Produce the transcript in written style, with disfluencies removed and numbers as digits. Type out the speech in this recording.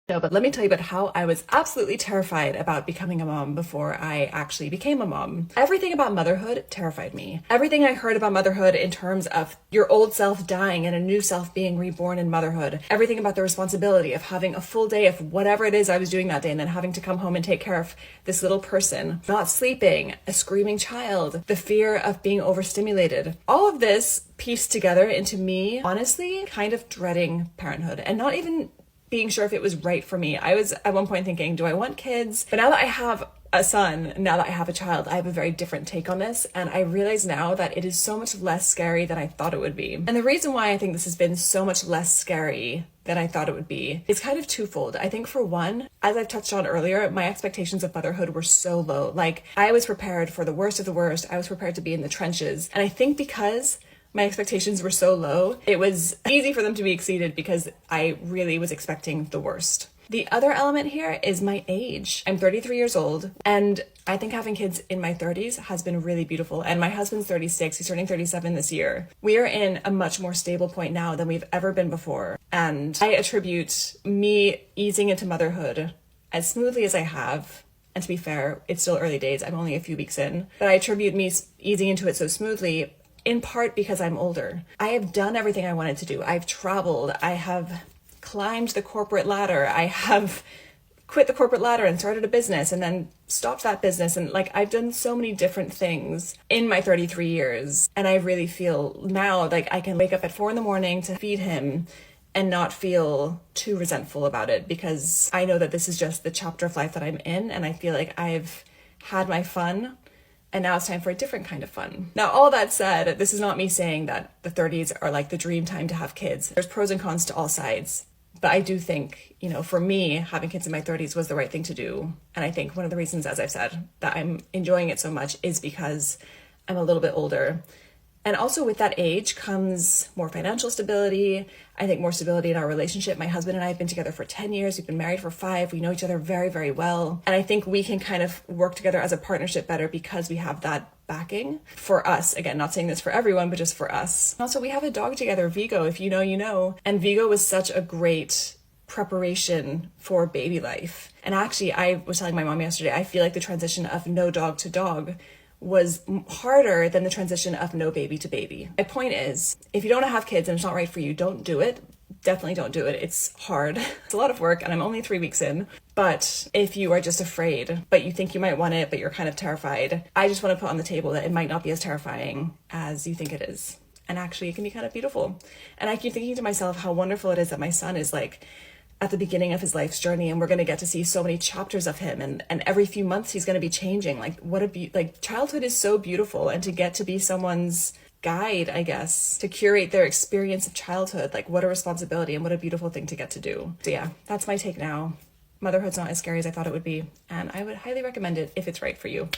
No, but let me tell you about how I was absolutely terrified about becoming a mom before I actually became a mom. Everything about motherhood terrified me. Everything I heard about motherhood in terms of your old self dying and a new self being reborn in motherhood. Everything about the responsibility of having a full day of whatever it is I was doing that day and then having to come home and take care of this little person, not sleeping, a screaming child, the fear of being overstimulated. All of this pieced together into me, honestly, kind of dreading parenthood and not even being sure if it was right for me. I was at one point thinking, do I want kids? But now that I have a son, now that I have a child, I have a very different take on this. And I realize now that it is so much less scary than I thought it would be. And the reason why I think this has been so much less scary than I thought it would be is kind of twofold. I think for one, as I've touched on earlier, my expectations of motherhood were so low. Like, I was prepared for the worst of the worst. I was prepared to be in the trenches. And I think because my expectations were so low, it was easy for them to be exceeded because I really was expecting the worst. The other element here is my age. I'm 33 years old, and I think having kids in my 30s has been really beautiful. And my husband's 36, he's turning 37 this year. We are in a much more stable point now than we've ever been before. And I attribute me easing into motherhood as smoothly as I have. And to be fair, it's still early days. I'm only a few weeks in. But I attribute me easing into it so smoothly in part because I'm older. I have done everything I wanted to do. I've traveled. I have climbed the corporate ladder. I have quit the corporate ladder and started a business and then stopped that business. And like, I've done so many different things in my 33 years. And I really feel now like I can wake up at 4 a.m. to feed him and not feel too resentful about it, because I know that this is just the chapter of life that I'm in. And I feel like I've had my fun. And now it's time for a different kind of fun. Now, all that said, this is not me saying that the 30s are like the dream time to have kids. There's pros and cons to all sides. But I do think, for me, having kids in my 30s was the right thing to do. And I think one of the reasons, as I've said, that I'm enjoying it so much is because I'm a little bit older. And also with that age comes more financial stability. I think more stability in our relationship. My husband and I have been together for 10 years. We've been married for 5. We know each other very, very well. And I think we can kind of work together as a partnership better because we have that backing for us. Again, not saying this for everyone, but just for us. Also, we have a dog together, Vigo. If you know, you know. And Vigo was such a great preparation for baby life. And actually, I was telling my mom yesterday, I feel like the transition of no dog to dog was harder than the transition of no baby to baby. My point is, if you don't have kids and it's not right for you, don't do it. Definitely don't do it. It's hard. It's a lot of work and I'm only 3 weeks in. But if you are just afraid, but you think you might want it, but you're kind of terrified, I just want to put on the table that it might not be as terrifying as you think it is. And actually it can be kind of beautiful. And I keep thinking to myself how wonderful it is that my son is like at the beginning of his life's journey, and we're going to get to see so many chapters of him, and every few months he's going to be changing. Like, what a like childhood is so beautiful, and to get to be someone's guide, I guess, to curate their experience of childhood, like what a responsibility and what a beautiful thing to get to do. So yeah, that's my take now. Motherhood's not as scary as I thought it would be, and I would highly recommend it if it's right for you.